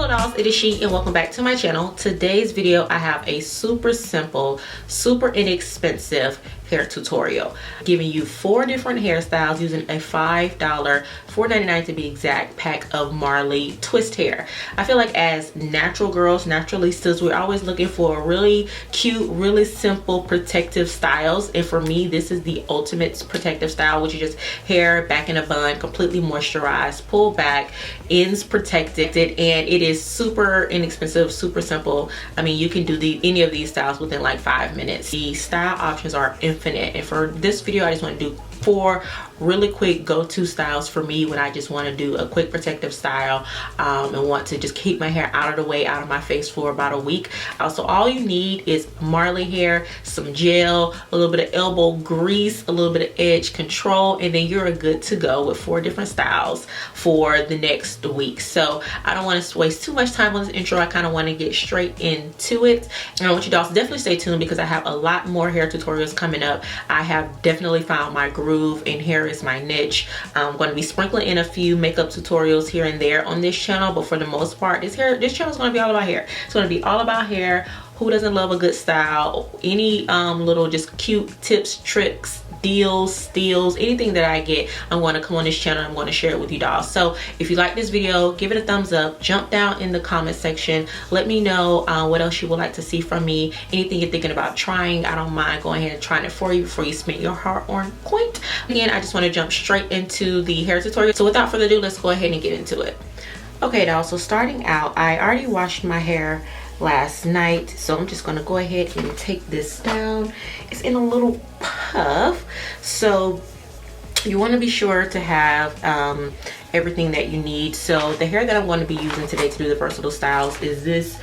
dolls, it is She and welcome back to my channel. Today's video I have a super simple, super inexpensive hair tutorial giving you 4 different hairstyles using a $5, $4.99 to be exact, pack of Marley twist hair. I feel like as natural girls, naturalistas, we're always looking for really cute, really simple protective styles, and for me this is the ultimate protective style, which is just hair back in a bun, completely moisturized, pulled back, ends protected, and it is super inexpensive, super simple. I mean, you can do any of these styles within like 5 minutes. The style options are infinite, and for this video I just want to do 4 really quick go-to styles for me when I just want to do a quick protective style and want to just keep my hair out of the way, out of my face for about a week. So all you need is Marley hair, some gel, a little bit of elbow grease, a little bit of edge control, and then you're good to go with 4 different styles for the next week. So I don't want to waste too much time on this intro. I kind of want to get straight into it, and I want you to also definitely stay tuned because I have a lot more hair tutorials coming up. I have definitely found my groove, and hair is my niche. I'm going to be sprinkling in a few makeup tutorials here and there on this channel, but for the most part this channel is going to be all about hair. It's going to be all about hair. Who doesn't love a good style? Any little just cute tips, tricks, deals, steals, anything that I get, I'm going to come on this channel. I'm going to share it with you dolls. So if you like this video, give it a thumbs up, jump down in the comment section, let me know what else you would like to see from me, anything you're thinking about trying. I don't mind going ahead and trying it for you before you spend your hard-earned coin. Again, I just want to jump straight into the hair tutorial, so without further ado, let's go ahead and get into it. Okay dolls, so starting out, I already washed my hair last night, so I'm just gonna go ahead and take this down. It's in a little puff, so you want to be sure to have everything that you need. So the hair that I'm going to be using today to do the versatile styles is this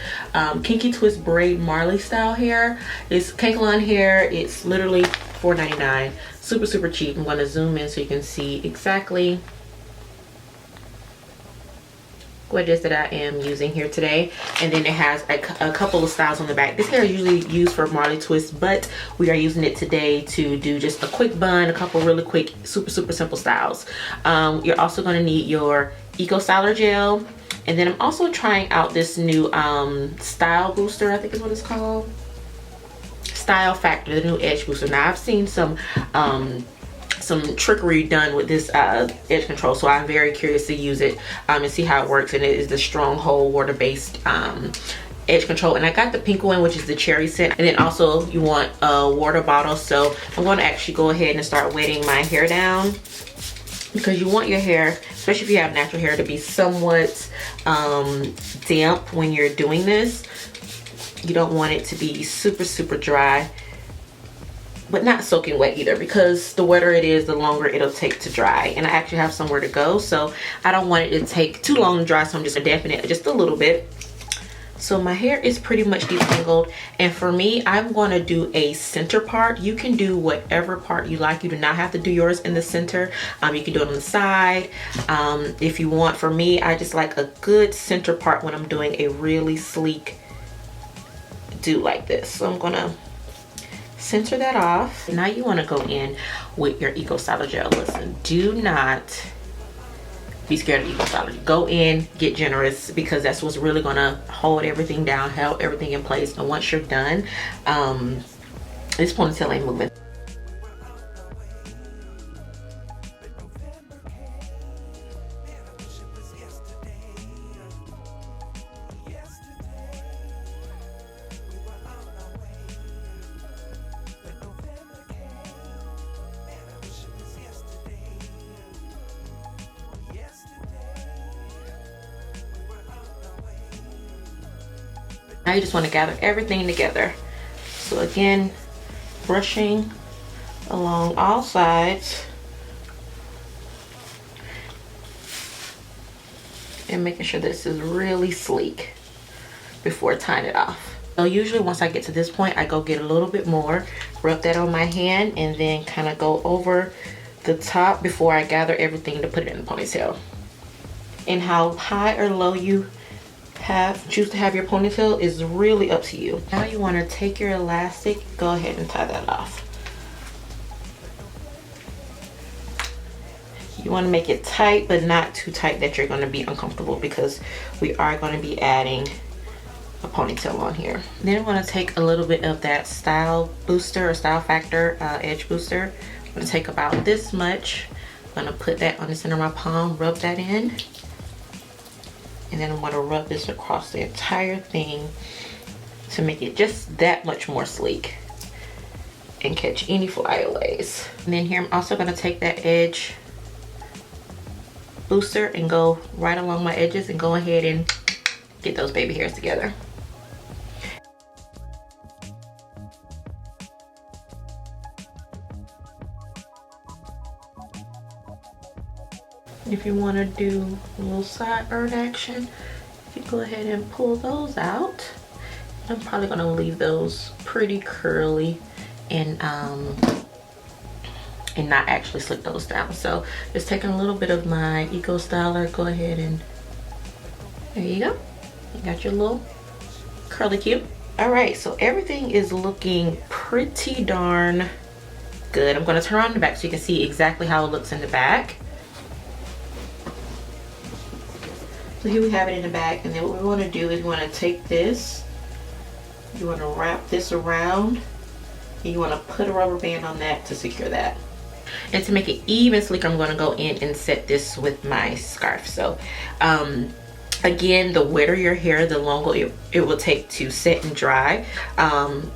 kinky twist braid Marley style hair. It's Kakelon hair. It's literally $4.99, super cheap. I'm going to zoom in so you can see exactly what it is that I am using here today. And then it has a couple of styles on the back. This hair is usually used for Marley twist, but we are using it today to do just a quick bun, a couple really quick super simple styles. You're also going to need your Eco Styler gel, and then I'm also trying out this new style booster, I think is what it's called, Style Factor, the new edge booster. Now I've seen some trickery done with this edge control, so I'm very curious to use it and see how it works. And it is the Stronghold water-based edge control, and I got the pink one, which is the cherry scent. And then also you want a water bottle, so I'm going to actually go ahead and start wetting my hair down, because you want your hair, especially if you have natural hair, to be somewhat damp when you're doing this. You don't want it to be super dry, but not soaking wet either, because the wetter it is, the longer it'll take to dry. And I actually have somewhere to go, so I don't want it to take too long to dry, so I'm just dampening it just a little bit. So my hair is pretty much detangled, and for me, I'm going to do a center part. You can do whatever part you like. You do not have to do yours in the center. You can do it on the side if you want. For me, I just like a good center part when I'm doing a really sleek do like this. So I'm gonna center that off. Now you want to go in with your Eco Styler gel. Listen, do not be scared of Eco Styler. Go in, get generous, because that's what's really going to hold everything down, hold everything in place. And once you're done, this ponytail ain't moving. Now you just want to gather everything together. So again, brushing along all sides and making sure this is really sleek before tying it off. So usually once I get to this point, I go get a little bit more, rub that on my hand, and then kind of go over the top before I gather everything to put it in the ponytail. And how high or low you choose to have your ponytail is really up to you. Now you want to take your elastic, go ahead and tie that off. You want to make it tight, but not too tight that you're going to be uncomfortable, because we are going to be adding a ponytail on here. Then I'm going to take a little bit of that style booster or style factor edge booster. I'm going to take about this much. I'm going to put that on the center of my palm, rub that in, and then I'm going to rub this across the entire thing to make it just that much more sleek and catch any flyaways. And then here I'm also going to take that edge booster and go right along my edges and go ahead and get those baby hairs together. If you want to do a little sideburn action, you can go ahead and pull those out. I'm probably going to leave those pretty curly and not actually slick those down. So just taking a little bit of my Eco Styler, go ahead and there you go. You got your little curly cue. All right, so everything is looking pretty darn good. I'm going to turn around the back so you can see exactly how it looks in the back. So here we have it in the back, and then what we want to do is we want to take this, you want to wrap this around, and you want to put a rubber band on that to secure that. And to make it even sleeker, I'm going to go in and set this with my scarf. So again, the wetter your hair, the longer it will take to set and dry.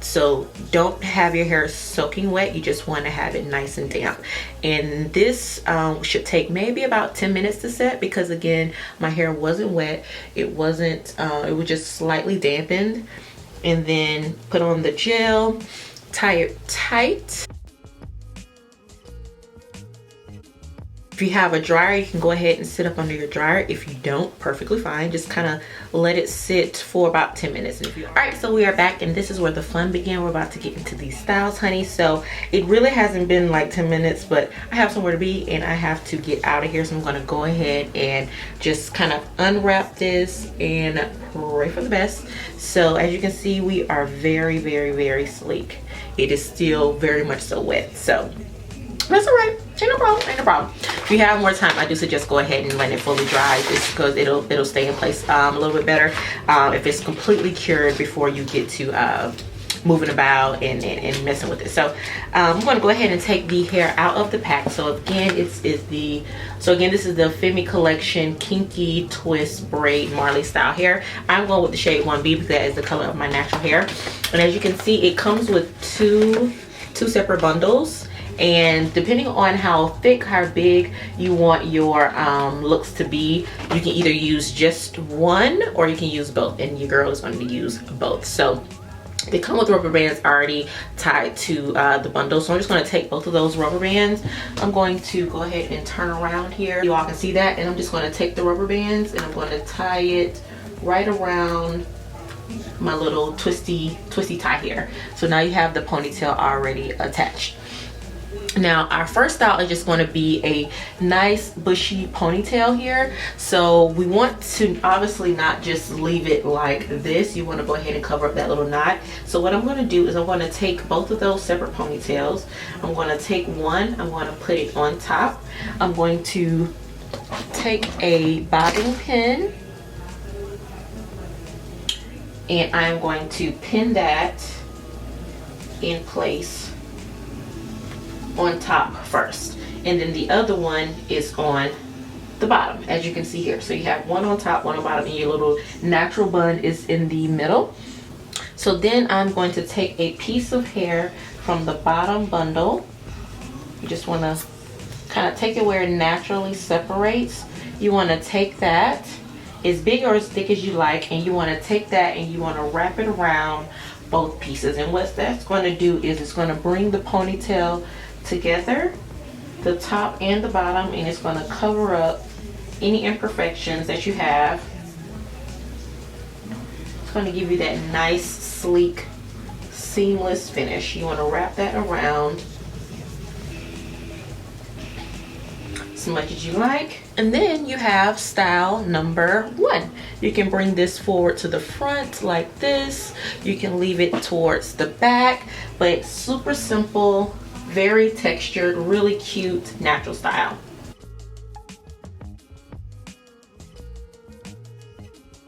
So don't have your hair soaking wet. You just want to have it nice and damp. And this should take maybe about 10 minutes to set, because again, my hair wasn't wet. It wasn't, it was just slightly dampened. And then put on the gel, tie it tight. If you have a dryer, you can go ahead and sit up under your dryer. If you don't, perfectly fine. Just kind of let it sit for about 10 minutes. All right, so we are back, and this is where the fun began. We're about to get into these styles, honey. So it really hasn't been like 10 minutes, but I have somewhere to be and I have to get out of here. So I'm going to go ahead and just kind of unwrap this and pray for the best. So as you can see, we are very, very, very sleek. It is still very much so wet. So that's all right. Ain't no problem. Ain't no problem. If you have more time, I do suggest go ahead and let it fully dry, just because it'll stay in place a little bit better if it's completely cured before you get to moving about and messing with it. So I'm going to go ahead and take the hair out of the pack. So again, this is the Femi Collection Kinky Twist Braid Marley style hair. I'm going with the shade 1B because that is the color of my natural hair. And as you can see, it comes with two separate bundles. And depending on how thick, how big you want your looks to be, you can either use just one or you can use both. And your girl is going to use both. So they come with rubber bands already tied to the bundle. So I'm just going to take both of those rubber bands. I'm going to go ahead and turn around here. You all can see that. And I'm just going to take the rubber bands and I'm going to tie it right around my little twisty tie here. So now you have the ponytail already attached. Now our first style is just going to be a nice bushy ponytail here. So we want to obviously not just leave it like this. You want to go ahead and cover up that little knot. So what I'm going to do is I'm going to take both of those separate ponytails. I'm going to take one, I'm going to put it on top. I'm going to take a bobbing pin and I'm going to pin that in place on top first, and then the other one is on the bottom, as you can see here. So you have one on top, one on bottom, and your little natural bun is in the middle. So then I'm going to take a piece of hair from the bottom bundle. You just want to kind of take it where it naturally separates. You want to take that as big or as thick as you like, and you want to take that and you want to wrap it around both pieces. And what that's going to do is it's going to bring the ponytail together, the top and the bottom, and it's going to cover up any imperfections that you have. It's going to give you that nice, sleek, seamless finish. You want to wrap that around as much as you like. And then you have style number 1. You can bring this forward to the front like this. You can leave it towards the back, but it's super simple, very textured, really cute, natural style.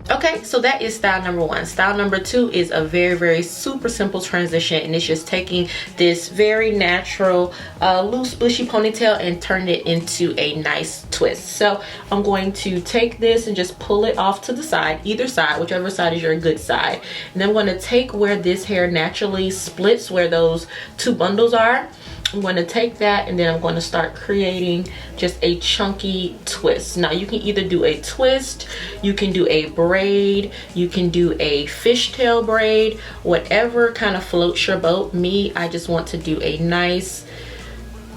Okay, so that is style number one. Style number two is a very super simple transition, and it's just taking this very natural loose bushy ponytail and turn it into a nice twist. So I'm going to take this and just pull it off to the side, either side, whichever side is your good side. And then I'm going to take where this hair naturally splits, where those two bundles are. I'm going to take that, and then I'm going to start creating just a chunky twist. Now you can either do a twist, you can do a braid, you can do a fishtail braid, whatever kind of floats your boat. Me, I just want to do a nice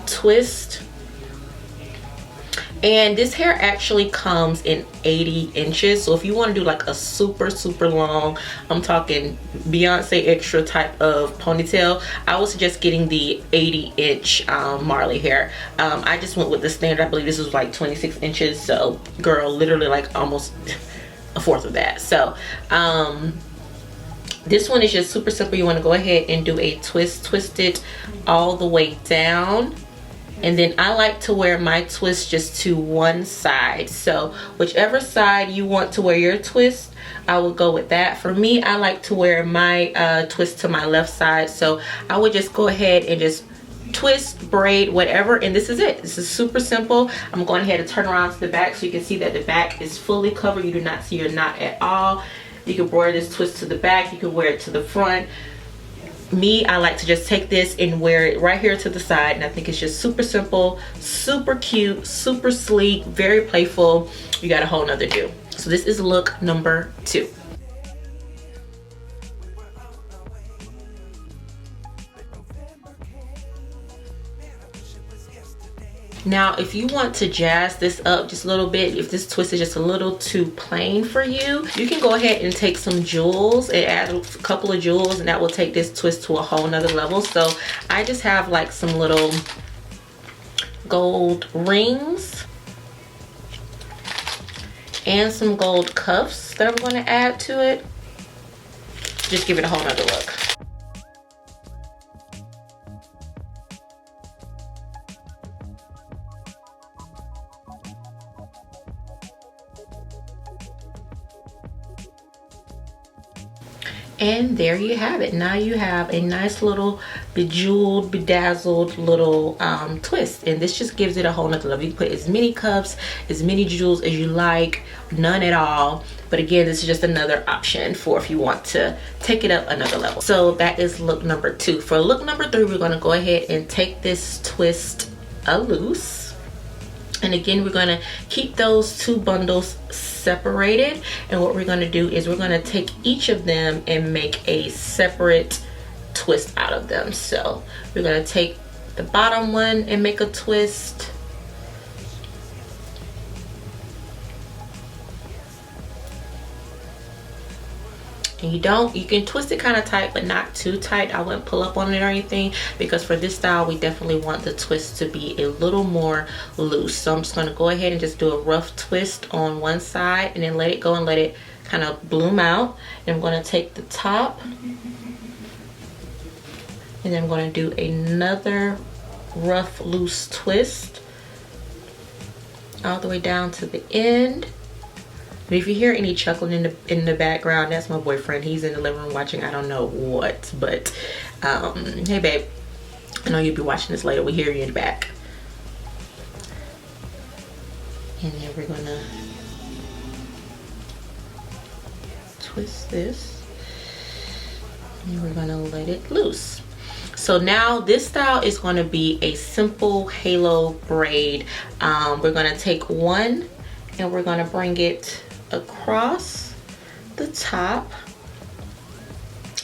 twist. And this hair actually comes in 80 inches. So if you want to do like a super long, I'm talking Beyonce extra type of ponytail, I would suggest getting the 80-inch Marley hair. I just went with the standard. I believe this was like 26 inches. So girl, literally like almost a fourth of that. So this one is just super simple. You want to go ahead and do a twist it all the way down. And then I like to wear my twist just to one side. So whichever side you want to wear your twist, I would go with that. For me, I like to wear my twist to my left side. So I would just go ahead and just twist, braid, whatever, and this is it. This is super simple. I'm going ahead and turn around to the back so you can see that the back is fully covered. You do not see your knot at all. You can wear this twist to the back. You can wear it to the front. Me, I like to just take this and wear it right here to the side, and I think it's just super simple, super cute, super sleek, very playful. You got a whole nother do. So this is look number two. Now, if you want to jazz this up just a little bit, if this twist is just a little too plain for you, you can go ahead and take some jewels and add a couple of jewels, and that will take this twist to a whole nother level. So I just have like some little gold rings and some gold cuffs that I'm going to add to it. Just give it a whole nother look. And there you have it. Now you have a nice little bejeweled, bedazzled little twist, and this just gives it a whole nother level. You can put as many cups, as many jewels as you like, none at all. But again, this is just another option for if you want to take it up another level. So that is look number two. For look number three, we're going to go ahead and take this twist loose. And again, we're going to keep those two bundles separated, and what we're going to do is we're going to take each of them and make a separate twist out of them. So we're going to take the bottom one and make a twist. And you can twist it kind of tight, but not too tight. I wouldn't pull up on it or anything, because for this style we definitely want the twist to be a little more loose. So I'm just going to go ahead and just do a rough twist on one side and then let it go and let it kind of bloom out. And I'm going to take the top, and then I'm going to do another rough loose twist all the way down to the end. And if you hear any chuckling in the background, that's my boyfriend. He's in the living room watching I don't know what, but hey babe, I know you'll be watching this later. We hear you in the back. And then we're gonna twist this, and we're gonna let it loose. So now this style is going to be a simple halo braid. We're going to take one and we're going to bring it across the top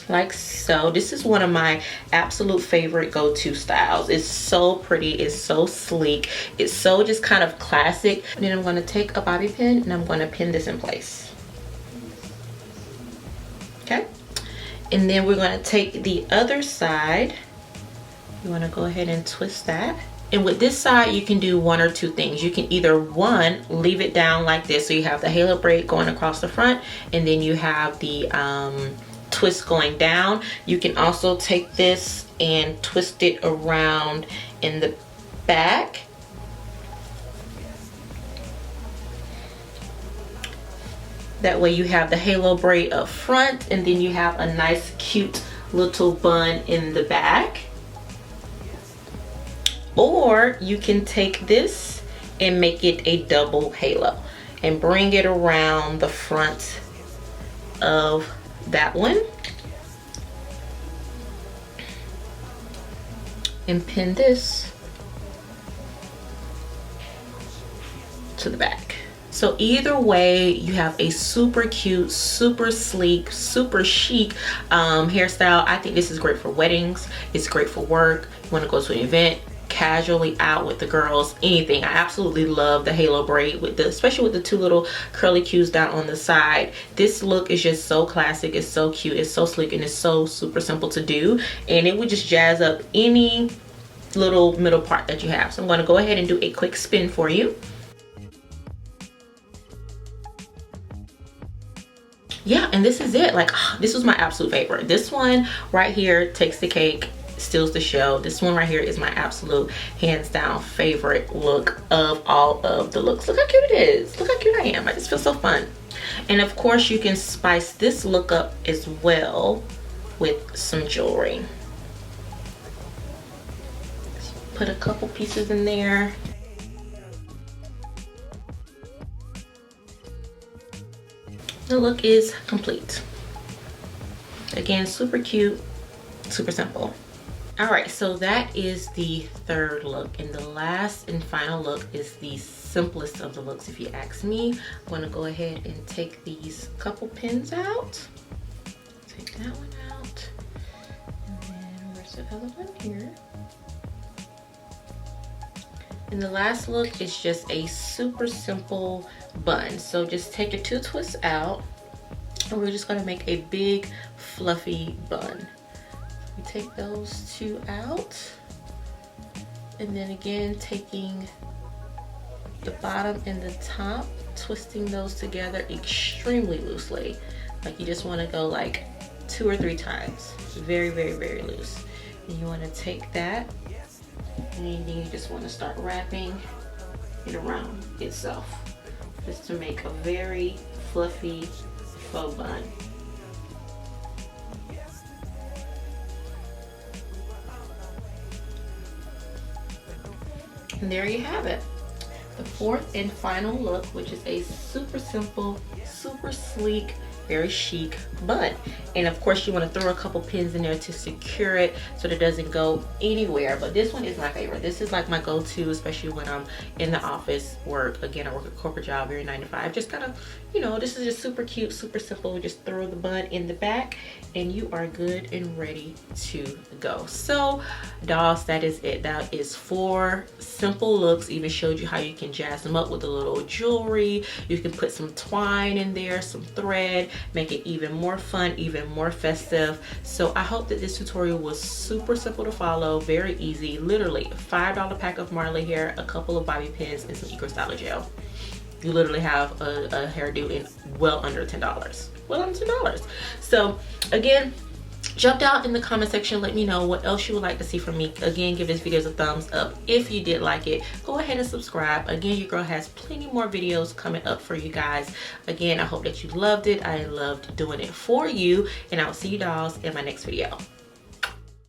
like so. This is one of my absolute favorite go-to styles. It's so pretty, it's so sleek, it's so just kind of classic. And then I'm going to take a bobby pin and I'm going to pin this in place. Okay, and then we're going to take the other side. You want to go ahead and twist that. And with this side, you can do one or two things. You can either, one, leave it down like this, so you have the halo braid going across the front, and then you have the twist going down. You can also take this and twist it around in the back. That way you have the halo braid up front, and then you have a nice cute little bun in the back. Or you can take this and make it a double halo and bring it around the front of that one and pin this to the back. So either way, you have a super cute, super sleek, super chic hairstyle. I think this is great for weddings. It's great for work. You want to go to an event, casually out with the girls, anything. I absolutely love the halo braid with the, especially with the two little curly cues down on the side. This look is just so classic. It's so cute. It's so sleek, and it's so super simple to do. And it would just jazz up any little middle part that you have. So I'm going to go ahead and do a quick spin for you. Yeah, and this is it. Like, this was my absolute favorite. This one right here takes the cake, steals the show. This one right here is my absolute hands down favorite look of all of the looks. Look how cute it is. Look how cute I am. I just feel so fun. And of course you can spice this look up as well with some jewelry. Put a couple pieces in there. The look is complete. Again, super cute, super simple. All right, so that is the third look, and the last and final look is the simplest of the looks, if you ask me. I'm going to go ahead and take these couple pins out. Take that one out, and then where's the other one? Here. And the last look is just a super simple bun. So just take your two twists out, and we're just gonna make a big fluffy bun. We take those two out, and then again taking the bottom and the top, twisting those together extremely loosely. Like you just want to go like 2 or 3 times, very, very, very loose. And you want to take that, and then you just want to start wrapping it around itself, just to make a very fluffy faux bun. And there you have it, the fourth and final look, which is a super simple, super sleek, very chic bun. And of course you want to throw a couple pins in there to secure it so that it doesn't go anywhere. But this one is my favorite. This is like my go-to, especially when I'm in the office work. Again, I work a corporate job, very 9 to 5. Just kind of, you know, this is just super cute, super simple. Just throw the bun in the back and you are good and ready to go. So dolls, that is it. That is 4 simple looks. Even showed you how you can jazz them up with a little jewelry. You can put some twine in there, some thread, make it even more fun, even more festive. So I hope that this tutorial was super simple to follow, very easy. Literally a $5 pack of Marley hair, a couple of bobby pins, and some Eco Styler gel. You literally have a hairdo in well under $10. Well under $10. So again, jump down in the comment section, let me know what else you would like to see from me. Again, give this video a thumbs up if you did like it. Go ahead and subscribe. Again, your girl has plenty more videos coming up for you guys. Again, I hope that you loved it. I loved doing it for you, and I'll see you dolls in my next video.